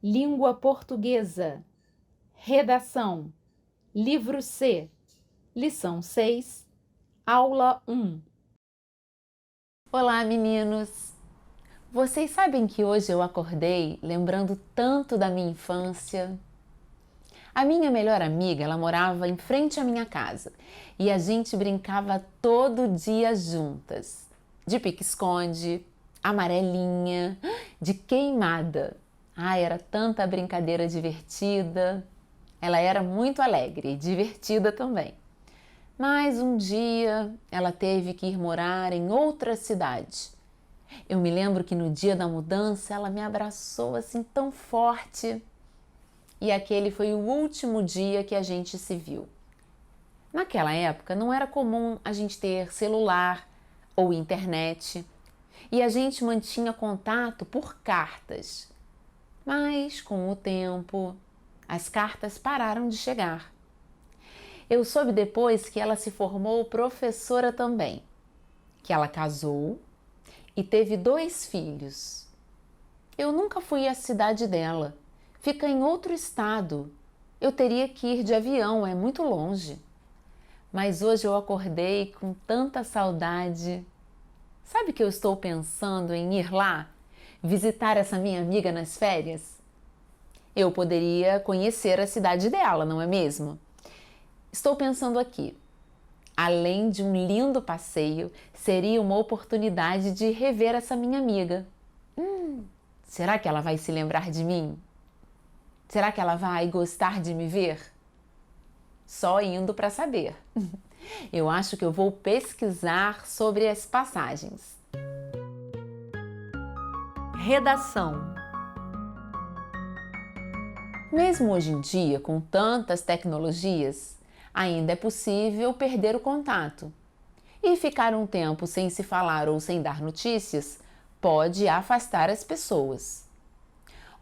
Língua Portuguesa. Redação. Livro C. Lição 6. Aula 1. Olá, meninos! Vocês sabem que hoje eu acordei lembrando tanto da minha infância? A minha melhor amiga, ela morava em frente à minha casa e a gente brincava todo dia juntas. De pique-esconde, amarelinha, de queimada. Ai, era tanta brincadeira divertida. Ela era muito alegre e divertida também. Mas um dia ela teve que ir morar em outra cidade. Eu me lembro que no dia da mudança ela me abraçou assim tão forte. E aquele foi o último dia que a gente se viu. Naquela época não era comum a gente ter celular ou internet e a gente mantinha contato por cartas. Mas com o tempo, as cartas pararam de chegar. Eu soube depois que ela se formou professora também, que ela casou e teve 2 filhos. Eu nunca fui à cidade dela, fica em outro estado. Eu teria que ir de avião, é muito longe. Mas hoje eu acordei com tanta saudade. Sabe que eu estou pensando em ir lá, visitar essa minha amiga nas férias? Eu poderia conhecer a cidade dela, não é mesmo? Estou pensando aqui. Além de um lindo passeio, seria uma oportunidade de rever essa minha amiga. Será que ela vai se lembrar de mim? Será que ela vai gostar de me ver? Só indo para saber. Eu acho que eu vou pesquisar sobre as passagens. Redação. Mesmo hoje em dia, com tantas tecnologias, ainda é possível perder o contato. E ficar um tempo sem se falar ou sem dar notícias pode afastar as pessoas.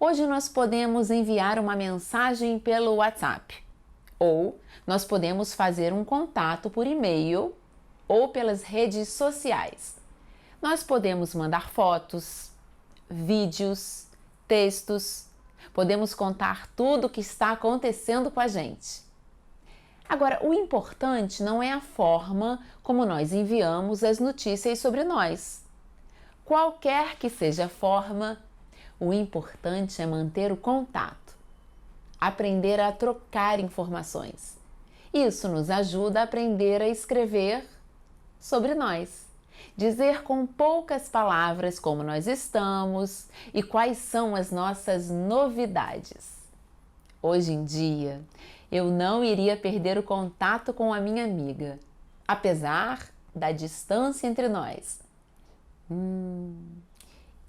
Hoje nós podemos enviar uma mensagem pelo WhatsApp, ou nós podemos fazer um contato por e-mail ou pelas redes sociais. Nós podemos mandar fotos, vídeos, textos, podemos contar tudo o que está acontecendo com a gente. Agora, o importante não é a forma como nós enviamos as notícias sobre nós. Qualquer que seja a forma, o importante é manter o contato, aprender a trocar informações. Isso nos ajuda a aprender a escrever sobre nós, dizer com poucas palavras como nós estamos e quais são as nossas novidades. Hoje em dia, eu não iria perder o contato com a minha amiga, apesar da distância entre nós.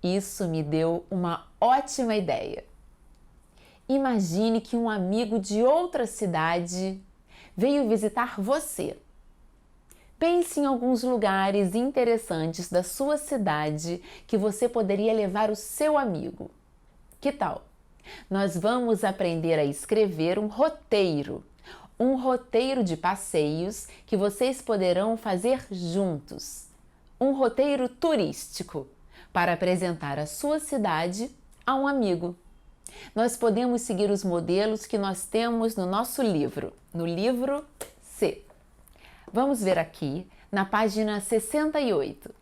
Isso me deu uma ótima ideia. Imagine que um amigo de outra cidade veio visitar você. Pense em alguns lugares interessantes da sua cidade que você poderia levar o seu amigo. Que tal? Nós vamos aprender a escrever um roteiro de passeios que vocês poderão fazer juntos. Um roteiro turístico para apresentar a sua cidade a um amigo. Nós podemos seguir os modelos que nós temos no nosso livro, no livro C. Vamos ver aqui na página 68.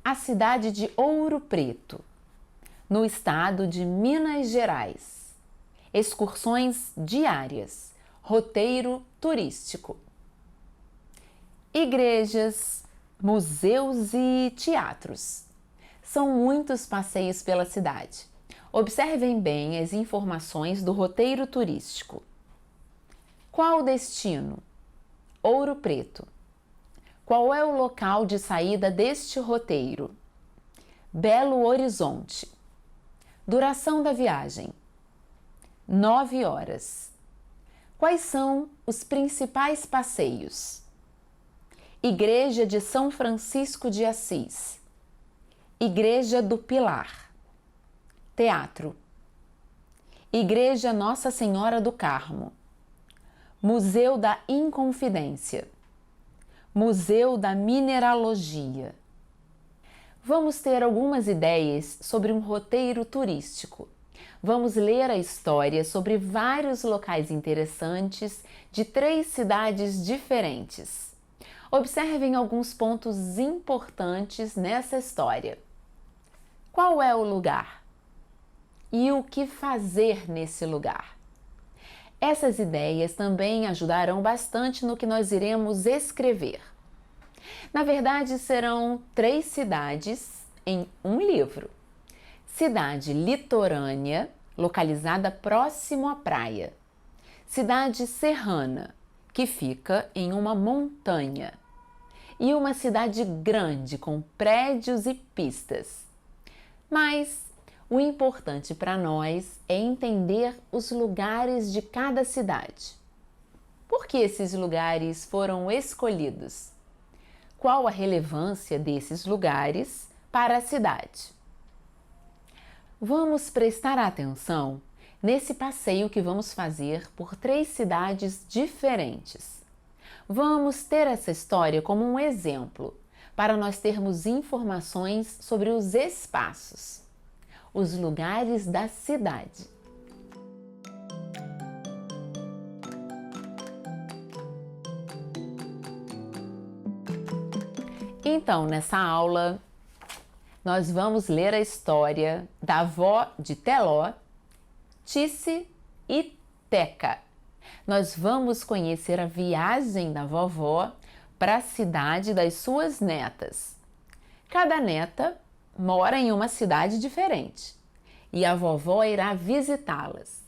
A cidade de Ouro Preto, no estado de Minas Gerais. Excursões diárias, roteiro turístico. Igrejas, museus e teatros. São muitos passeios pela cidade. Observem bem as informações do roteiro turístico. Qual o destino? Ouro Preto. Qual é o local de saída deste roteiro? Belo Horizonte. Duração da viagem: 9 horas. Quais são os principais passeios? Igreja de São Francisco de Assis. Igreja do Pilar. Teatro. Igreja Nossa Senhora do Carmo. Museu da Inconfidência. Museu da Mineralogia. Vamos ter algumas ideias sobre um roteiro turístico. Vamos ler a história sobre vários locais interessantes de 3 cidades diferentes. Observem alguns pontos importantes nessa história. Qual é o lugar? E o que fazer nesse lugar? Essas ideias também ajudarão bastante no que nós iremos escrever. Na verdade, serão 3 cidades em um livro. Cidade litorânea, localizada próximo à praia. Cidade serrana, que fica em uma montanha. E uma cidade grande, com prédios e pistas. Mas o importante para nós é entender os lugares de cada cidade. Por que esses lugares foram escolhidos? Qual a relevância desses lugares para a cidade? Vamos prestar atenção nesse passeio que vamos fazer por 3 cidades diferentes. Vamos ter essa história como um exemplo para nós termos informações sobre os espaços, os lugares da cidade. Então, nessa aula, nós vamos ler a história da avó de Teló, Tice e Teca. Nós vamos conhecer a viagem da vovó para a cidade das suas netas. Cada neta mora em uma cidade diferente e a vovó irá visitá-las,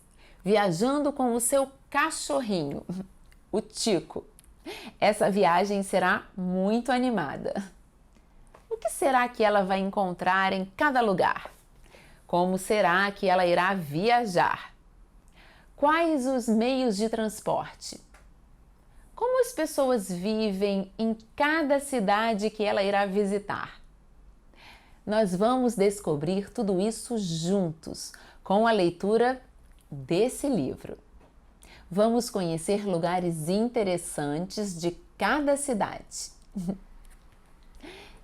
viajando com o seu cachorrinho, o Tico. Essa viagem será muito animada. O que será que ela vai encontrar em cada lugar? Como será que ela irá viajar? Quais os meios de transporte? Como as pessoas vivem em cada cidade que ela irá visitar? Nós vamos descobrir tudo isso juntos com a leitura desse livro. Vamos conhecer lugares interessantes de cada cidade.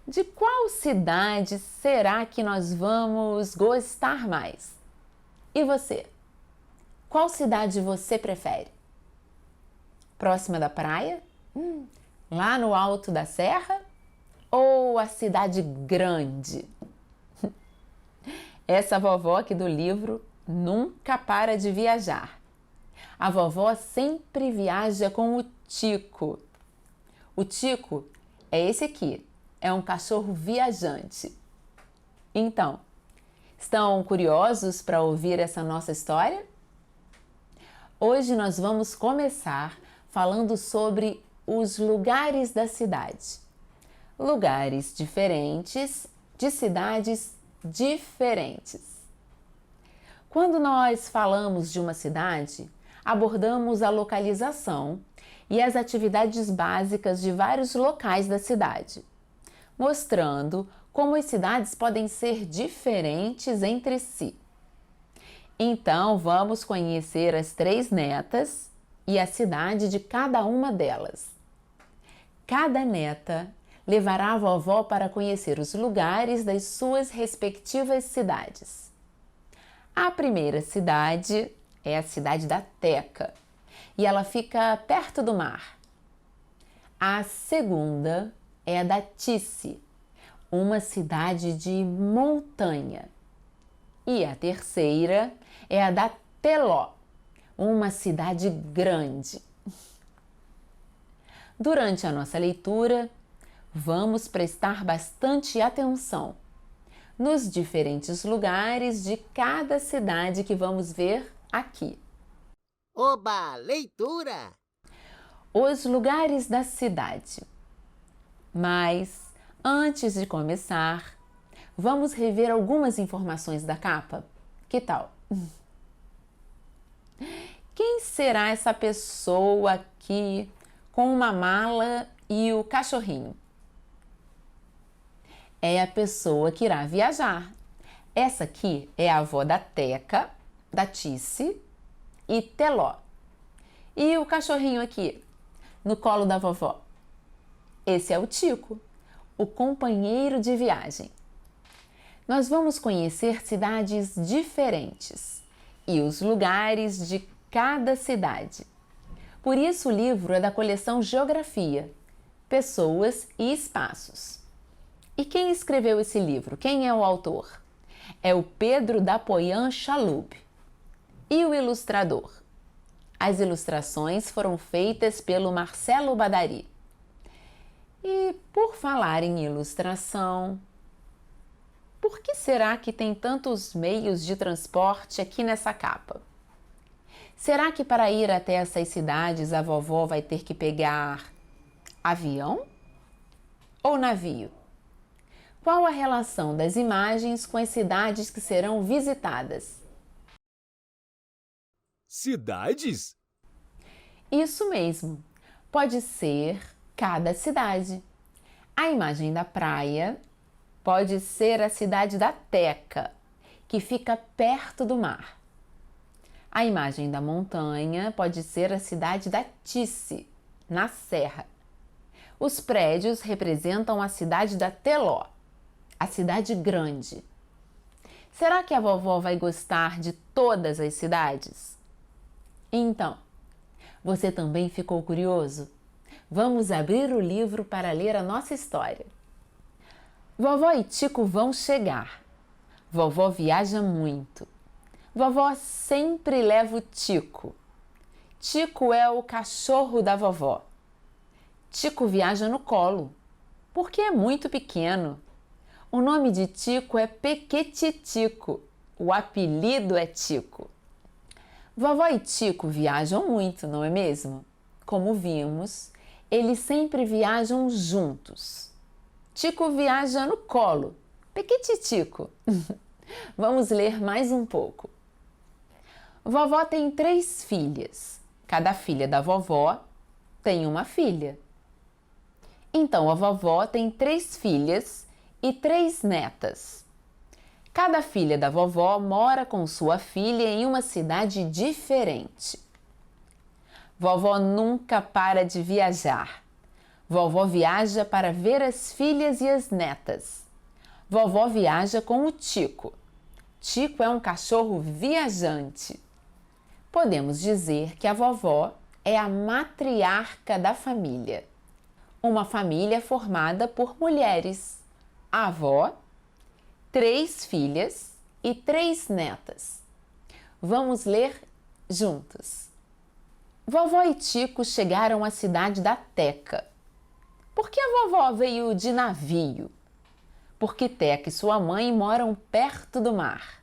De qual cidade será que nós vamos gostar mais? E você? Qual cidade você prefere? Próxima da praia? Lá no alto da serra? Ou a cidade grande? Essa vovó aqui do livro nunca para de viajar. A vovó sempre viaja com o Tico. O Tico é esse aqui, é um cachorro viajante. Então, estão curiosos para ouvir essa nossa história? Hoje nós vamos começar falando sobre os lugares da cidade. Lugares diferentes de cidades diferentes. Quando nós falamos de uma cidade, abordamos a localização e as atividades básicas de vários locais da cidade, mostrando como as cidades podem ser diferentes entre si. Então, vamos conhecer as 3 netas e a cidade de cada uma delas. Cada neta levará a vovó para conhecer os lugares das suas respectivas cidades. A primeira cidade é a cidade da Teca e ela fica perto do mar. A segunda é a da Tice, uma cidade de montanha. E a terceira é a da Teló, uma cidade grande. Durante a nossa leitura, vamos prestar bastante atenção nos diferentes lugares de cada cidade que vamos ver aqui. Oba, leitura! Os lugares da cidade. Mas, antes de começar, vamos rever algumas informações da capa? Que tal? Quem será essa pessoa aqui com uma mala e o cachorrinho? É a pessoa que irá viajar. Essa aqui é a avó da Teca, da Tice e Teló. E o cachorrinho aqui, no colo da vovó? Esse é o Tico, o companheiro de viagem. Nós vamos conhecer cidades diferentes e os lugares de cada cidade. Por isso, o livro é da coleção Geografia, Pessoas e Espaços. E quem escreveu esse livro? Quem é o autor? É o Pedro Dapoian Chalub. E o ilustrador? As ilustrações foram feitas pelo Marcelo Badari. E por falar em ilustração, por que será que tem tantos meios de transporte aqui nessa capa? Será que para ir até essas cidades a vovó vai ter que pegar avião ou navio? Qual a relação das imagens com as cidades que serão visitadas? Cidades? Isso mesmo, pode ser cada cidade. A imagem da praia pode ser a cidade da Teca, que fica perto do mar. A imagem da montanha pode ser a cidade da Tice, na serra. Os prédios representam a cidade da Teló, a cidade grande. Será que a vovó vai gostar de todas as cidades? Então, você também ficou curioso? Vamos abrir o livro para ler a nossa história. Vovó e Tico vão chegar. Vovó viaja muito. Vovó sempre leva o Tico. Tico é o cachorro da vovó. Tico viaja no colo, porque é muito pequeno. O nome de Tico é Pequetitico. O apelido é Tico. Vovó e Tico viajam muito, não é mesmo? Como vimos, eles sempre viajam juntos. Tico viaja no colo, Pequetitico. Vamos ler mais um pouco. Vovó tem 3 filhas. Cada filha da vovó tem uma filha. Então, a vovó tem 3 filhas e 3 netas. Cada filha da vovó mora com sua filha em uma cidade diferente. Vovó nunca para de viajar. Vovó viaja para ver as filhas e as netas. Vovó viaja com o Tico. Tico é um cachorro viajante. Podemos dizer que a vovó é a matriarca da família. Uma família formada por mulheres. A avó, 3 filhas e 3 netas. Vamos ler juntos. Vovó e Tico chegaram à cidade da Teca. Por que a vovó veio de navio? Porque Teca e sua mãe moram perto do mar.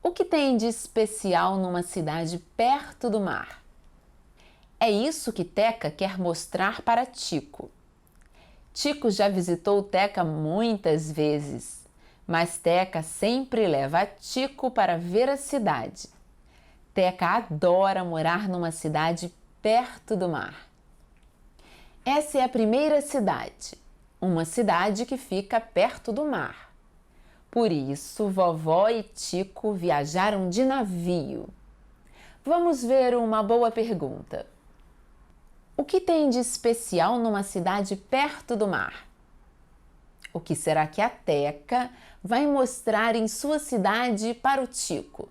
O que tem de especial numa cidade perto do mar? É isso que Teca quer mostrar para Tico. Tico já visitou Teca muitas vezes, mas Teca sempre leva Tico para ver a cidade. Teca adora morar numa cidade perto do mar. Essa é a primeira cidade, uma cidade que fica perto do mar. Por isso, vovó e Tico viajaram de navio. Vamos ver uma boa pergunta. O que tem de especial numa cidade perto do mar? O que será que a Teca vai mostrar em sua cidade para o Tico?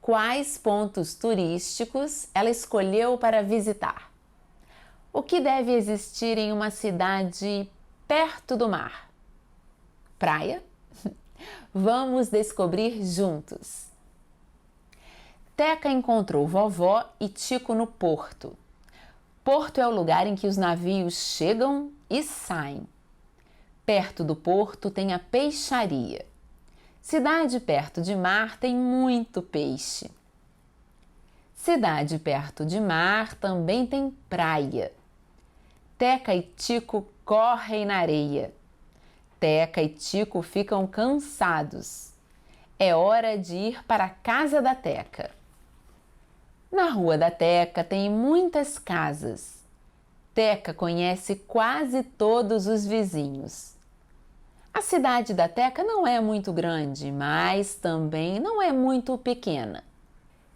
Quais pontos turísticos ela escolheu para visitar? O que deve existir em uma cidade perto do mar? Praia? Vamos descobrir juntos. Teca encontrou vovó e Tico no porto. Porto é o lugar em que os navios chegam e saem. Perto do porto tem a peixaria. Cidade perto de mar tem muito peixe. Cidade perto de mar também tem praia. Teca e Tico correm na areia. Teca e Tico ficam cansados. É hora de ir para a casa da Teca. Na rua da Teca tem muitas casas. Teca conhece quase todos os vizinhos. A cidade da Teca não é muito grande, mas também não é muito pequena.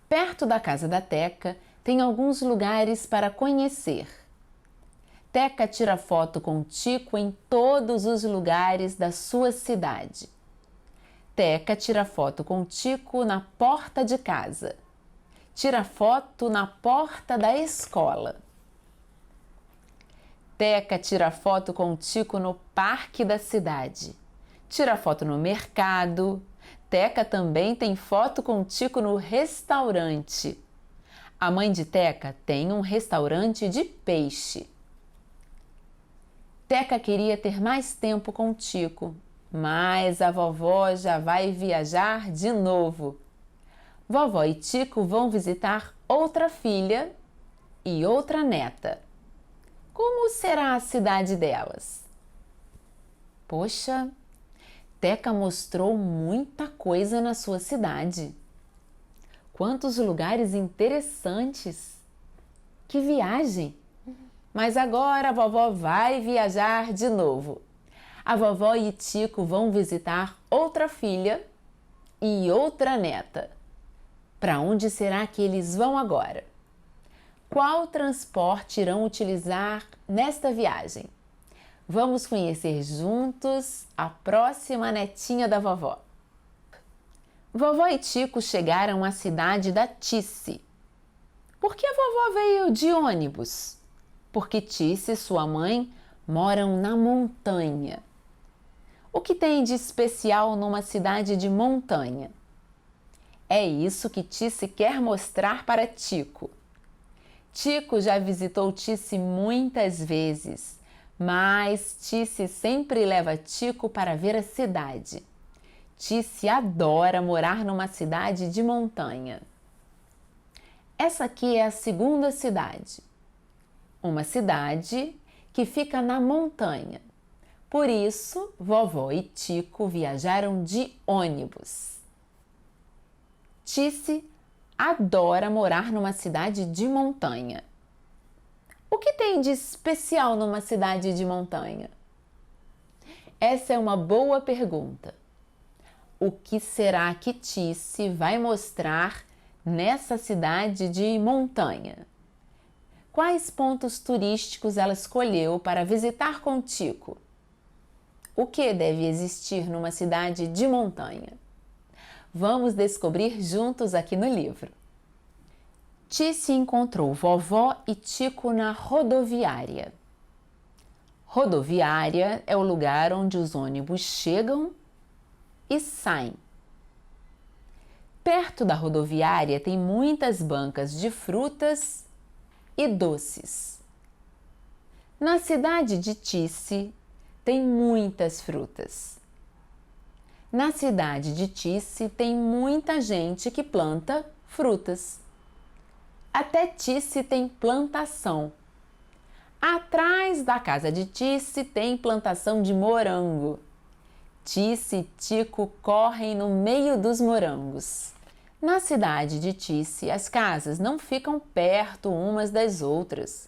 Perto da casa da Teca tem alguns lugares para conhecer. Teca tira foto com Tico em todos os lugares da sua cidade. Teca tira foto com Tico na porta de casa. Tira foto na porta da escola. Teca tira foto com Tico no parque da cidade. Tira foto no mercado. Teca também tem foto com Tico no restaurante. A mãe de Teca tem um restaurante de peixe. Teca queria ter mais tempo com Tico, mas a vovó já vai viajar de novo. Vovó e Tico vão visitar outra filha e outra neta. Como será a cidade delas? Poxa, Teca mostrou muita coisa na sua cidade. Quantos lugares interessantes! Que viagem! Mas agora a vovó vai viajar de novo. A vovó e Tico vão visitar outra filha e outra neta. Para onde será que eles vão agora? Qual transporte irão utilizar nesta viagem? Vamos conhecer juntos a próxima netinha da vovó. Vovó e Tico chegaram à cidade da Tice. Por que a vovó veio de ônibus? Porque Tice e sua mãe moram na montanha. O que tem de especial numa cidade de montanha? É isso que Tice quer mostrar para Tico. Tico já visitou Tice muitas vezes, mas Tice sempre leva Tico para ver a cidade. Tice adora morar numa cidade de montanha. Essa aqui é a segunda cidade. Uma cidade que fica na montanha. Por isso, vovó e Tico viajaram de ônibus. Tice adora morar numa cidade de montanha. O que tem de especial numa cidade de montanha? Essa é uma boa pergunta. O que será que Tice vai mostrar nessa cidade de montanha? Quais pontos turísticos ela escolheu para visitar com Tico? O que deve existir numa cidade de montanha? Vamos descobrir juntos aqui no livro. Tice encontrou vovó e Tico na rodoviária. Rodoviária é o lugar onde os ônibus chegam e saem. Perto da rodoviária tem muitas bancas de frutas e doces. Na cidade de Tice tem muitas frutas. Na cidade de Tice tem muita gente que planta frutas. Até Tice tem plantação. Atrás da casa de Tice tem plantação de morango. Tice e Tico correm no meio dos morangos. Na cidade de Tice, as casas não ficam perto umas das outras.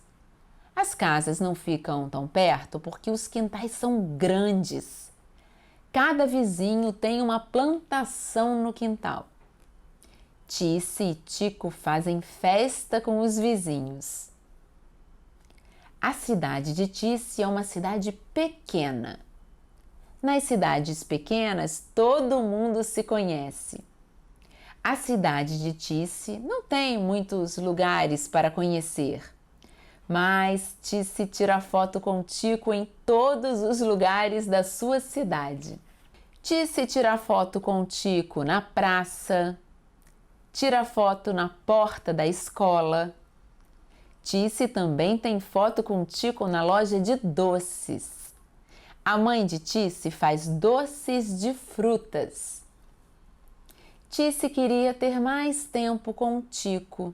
As casas não ficam tão perto porque os quintais são grandes. Cada vizinho tem uma plantação no quintal. Tice e Tico fazem festa com os vizinhos. A cidade de Tice é uma cidade pequena. Nas cidades pequenas, todo mundo se conhece. A cidade de Tice não tem muitos lugares para conhecer, mas Tice tira foto com Tico em todos os lugares da sua cidade. Tice tira foto com Tico na praça, tira foto na porta da escola. Tice também tem foto com Tico na loja de doces. A mãe de Tice faz doces de frutas. Tice queria ter mais tempo com Tico,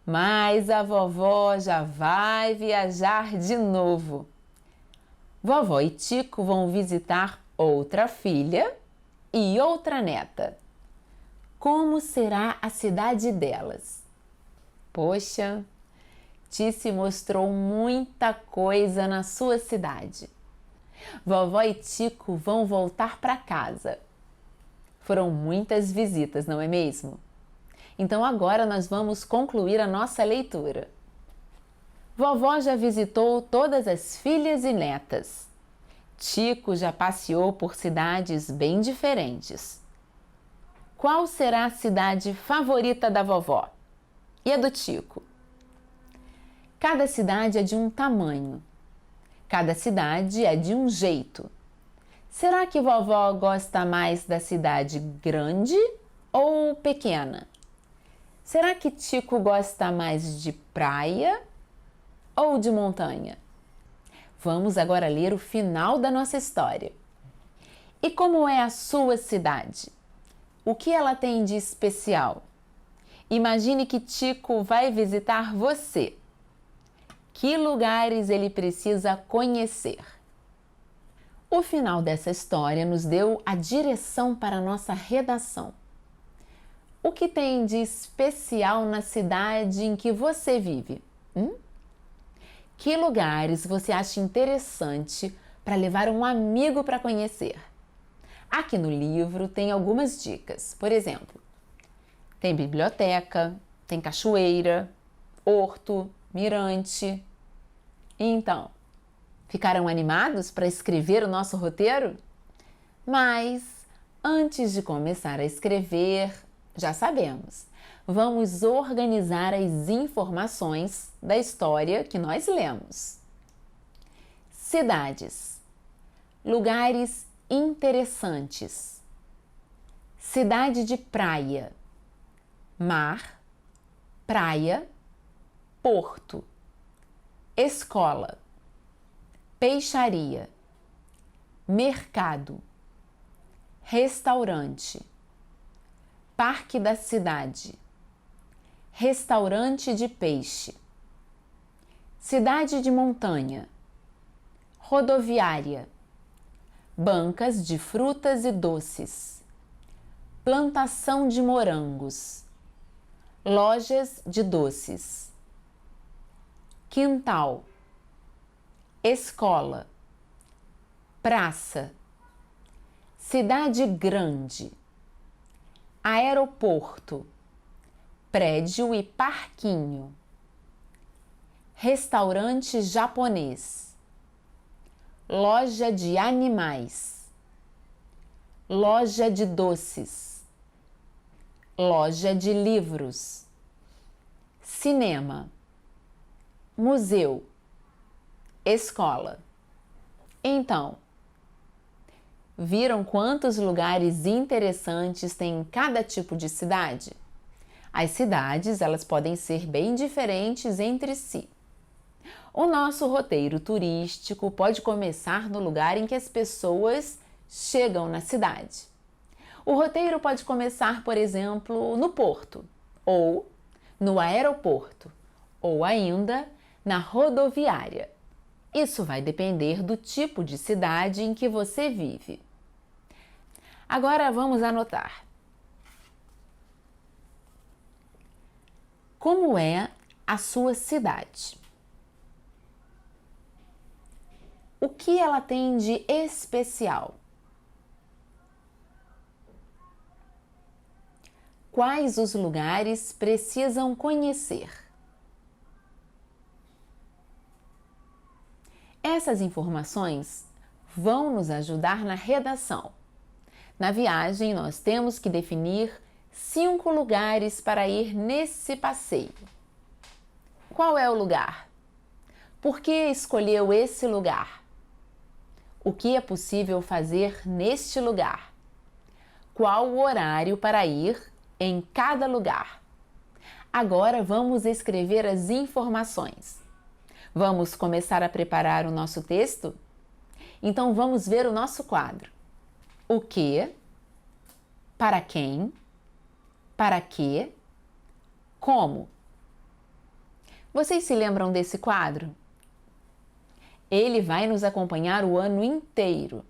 mas a vovó já vai viajar de novo. Vovó e Tico vão visitar outra filha e outra neta. Como será a cidade delas? Poxa, Tice mostrou muita coisa na sua cidade. Vovó e Tico vão voltar para casa. Foram muitas visitas, não é mesmo? Então agora nós vamos concluir a nossa leitura. Vovó já visitou todas as filhas e netas. Tico já passeou por cidades bem diferentes. Qual será a cidade favorita da vovó? E a do Tico? Cada cidade é de um tamanho. Cada cidade é de um jeito. Será que vovó gosta mais da cidade grande ou pequena? Será que Tico gosta mais de praia ou de montanha? Vamos agora ler o final da nossa história. E como é a sua cidade? O que ela tem de especial? Imagine que Tico vai visitar você. Que lugares ele precisa conhecer? O final dessa história nos deu a direção para a nossa redação. O que tem de especial na cidade em que você vive? Que lugares você acha interessante para levar um amigo para conhecer? Aqui no livro tem algumas dicas. Por exemplo, tem biblioteca, tem cachoeira, horto, mirante. Então, ficaram animados para escrever o nosso roteiro? Mas, antes de começar a escrever, já sabemos, vamos organizar as informações da história que nós lemos. Cidades. Lugares interessantes. Cidade de praia. Mar, praia, porto. Escola, peixaria, mercado, restaurante, parque da cidade, restaurante de peixe, cidade de montanha, rodoviária, bancas de frutas e doces, plantação de morangos, lojas de doces. Quintal, escola, praça, cidade grande, aeroporto, prédio e parquinho, restaurante japonês, loja de animais, loja de doces, loja de livros, cinema, museu, escola. Então, viram quantos lugares interessantes tem em cada tipo de cidade? As cidades, elas podem ser bem diferentes entre si. O nosso roteiro turístico pode começar no lugar em que as pessoas chegam na cidade. O roteiro pode começar, por exemplo, no porto, ou no aeroporto, ou ainda na rodoviária. Isso vai depender do tipo de cidade em que você vive. Agora vamos anotar. Como é a sua cidade? O que ela tem de especial? Quais os lugares precisam conhecer? Essas informações vão nos ajudar na redação. Na viagem, nós temos que definir 5 lugares para ir nesse passeio. Qual é o lugar? Por que escolheu esse lugar? O que é possível fazer neste lugar? Qual o horário para ir em cada lugar? Agora vamos escrever as informações. Vamos começar a preparar o nosso texto? Então vamos ver o nosso quadro. O que? Para quem? Para quê? Como? Vocês se lembram desse quadro? Ele vai nos acompanhar o ano inteiro.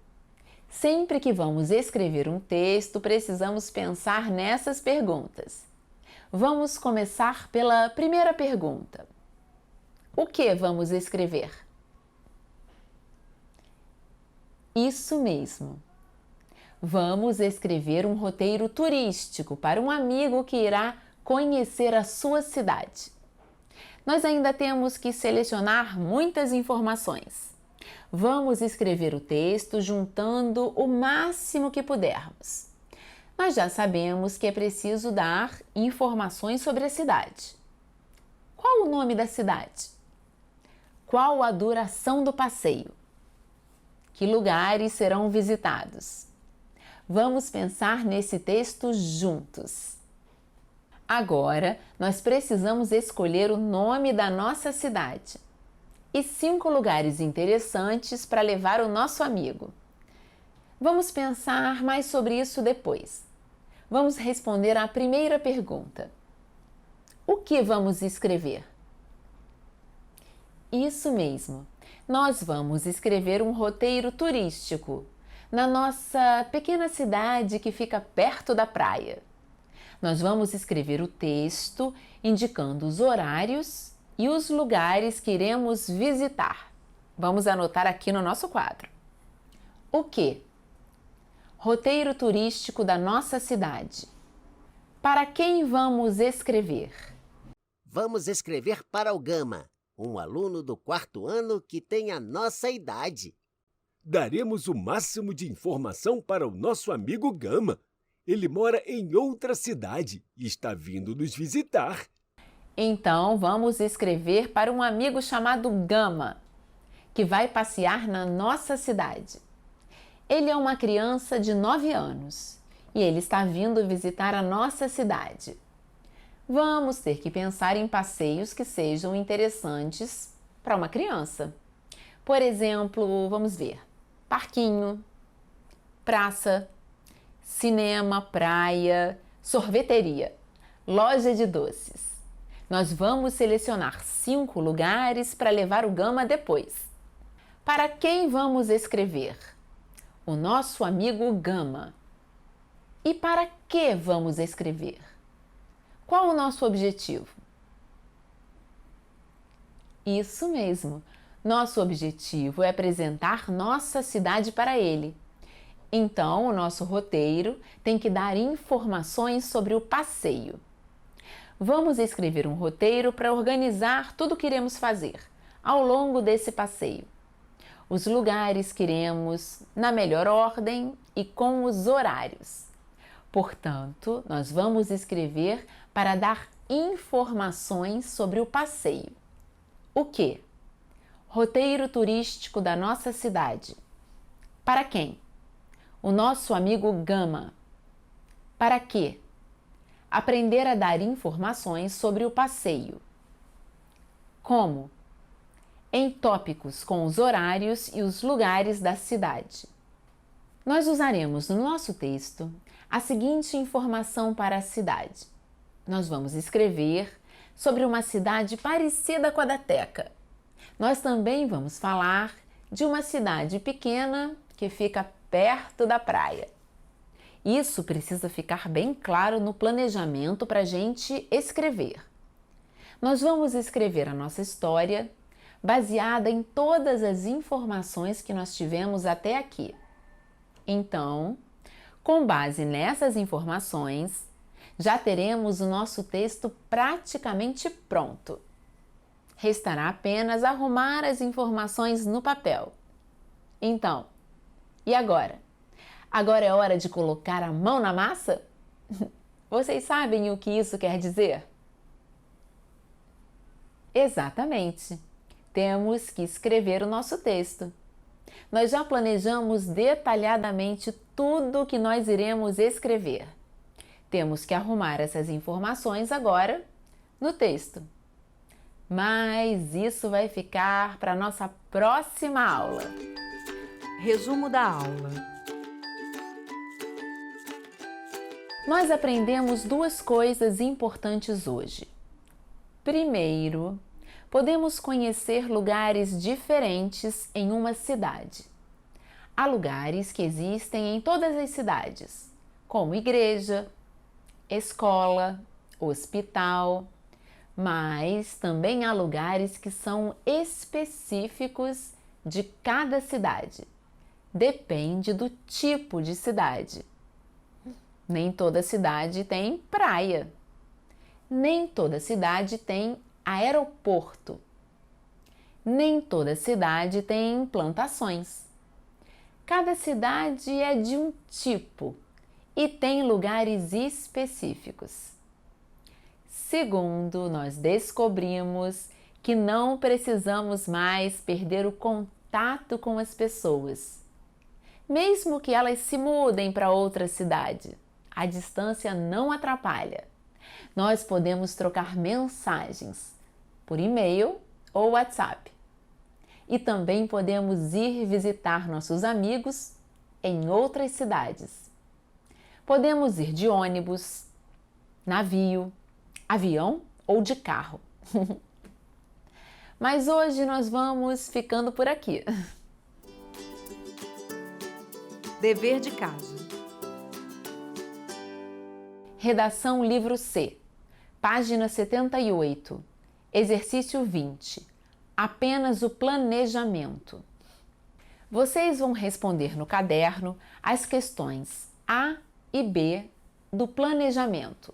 Sempre que vamos escrever um texto, precisamos pensar nessas perguntas. Vamos começar pela primeira pergunta. O que vamos escrever? Isso mesmo. Vamos escrever um roteiro turístico para um amigo que irá conhecer a sua cidade. Nós ainda temos que selecionar muitas informações. Vamos escrever o texto juntando o máximo que pudermos. Nós já sabemos que é preciso dar informações sobre a cidade. Qual o nome da cidade? Qual a duração do passeio? Que lugares serão visitados? Vamos pensar nesse texto juntos. Agora, nós precisamos escolher o nome da nossa cidade e 5 lugares interessantes para levar o nosso amigo. Vamos pensar mais sobre isso depois. Vamos responder à primeira pergunta. O que vamos escrever? Isso mesmo, nós vamos escrever um roteiro turístico na nossa pequena cidade que fica perto da praia. Nós vamos escrever o texto indicando os horários e os lugares que iremos visitar. Vamos anotar aqui no nosso quadro. O que? Roteiro turístico da nossa cidade. Para quem vamos escrever? Vamos escrever para o Gama, um aluno do 4º ano que tem a nossa idade. Daremos o máximo de informação para o nosso amigo Gama. Ele mora em outra cidade e está vindo nos visitar. Então, vamos escrever para um amigo chamado Gama, que vai passear na nossa cidade. Ele é uma criança de 9 anos e ele está vindo visitar a nossa cidade. Vamos ter que pensar em passeios que sejam interessantes para uma criança. Por exemplo, vamos ver, parquinho, praça, cinema, praia, sorveteria, loja de doces. Nós vamos selecionar 5 lugares para levar o Gama depois. Para quem vamos escrever? O nosso amigo Gama. E para que vamos escrever? Qual o nosso objetivo? Isso mesmo, nosso objetivo é apresentar nossa cidade para ele. Então, o nosso roteiro tem que dar informações sobre o passeio. Vamos escrever um roteiro para organizar tudo o que iremos fazer ao longo desse passeio. Os lugares que iremos, na melhor ordem e com os horários. Portanto, nós vamos escrever para dar informações sobre o passeio. O que? Roteiro turístico da nossa cidade. Para quem? O nosso amigo Gama. Para quê? Aprender a dar informações sobre o passeio. Como? Em tópicos com os horários e os lugares da cidade. Nós usaremos no nosso texto a seguinte informação para a cidade. Nós vamos escrever sobre uma cidade parecida com a da Teca. Nós também vamos falar de uma cidade pequena que fica perto da praia. Isso precisa ficar bem claro no planejamento para a gente escrever. Nós vamos escrever a nossa história baseada em todas as informações que nós tivemos até aqui. Então, com base nessas informações, já teremos o nosso texto praticamente pronto. Restará apenas arrumar as informações no papel. Então, e agora? Agora é hora de colocar a mão na massa? Vocês sabem o que isso quer dizer? Exatamente. Temos que escrever o nosso texto. Nós já planejamos detalhadamente tudo o que nós iremos escrever. Temos que arrumar essas informações agora no texto. Mas isso vai ficar para a nossa próxima aula. Resumo da aula. Nós aprendemos 2 coisas importantes hoje. Primeiro, podemos conhecer lugares diferentes em uma cidade. Há lugares que existem em todas as cidades, como igreja, escola, hospital, mas também há lugares que são específicos de cada cidade. Depende do tipo de cidade. Nem toda cidade tem praia. Nem toda cidade tem aeroporto. Nem toda cidade tem plantações. Cada cidade é de um tipo e tem lugares específicos. Segundo, nós descobrimos que não precisamos mais perder o contato com as pessoas. Mesmo que elas se mudem para outra cidade, a distância não atrapalha. Nós podemos trocar mensagens por e-mail ou WhatsApp. E também podemos ir visitar nossos amigos em outras cidades. Podemos ir de ônibus, navio, avião ou de carro. Mas hoje nós vamos ficando por aqui. Dever de casa. Redação livro C, página 78, exercício 20. Apenas o planejamento. Vocês vão responder no caderno as questões A e B do planejamento,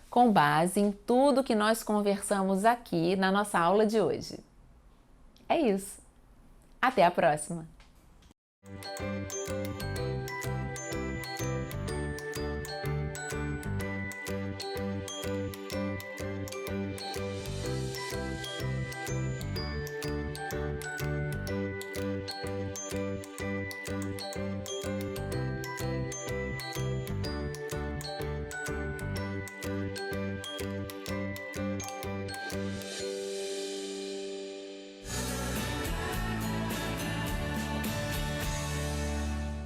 com base em tudo que nós conversamos aqui na nossa aula de hoje. É isso. Até a próxima!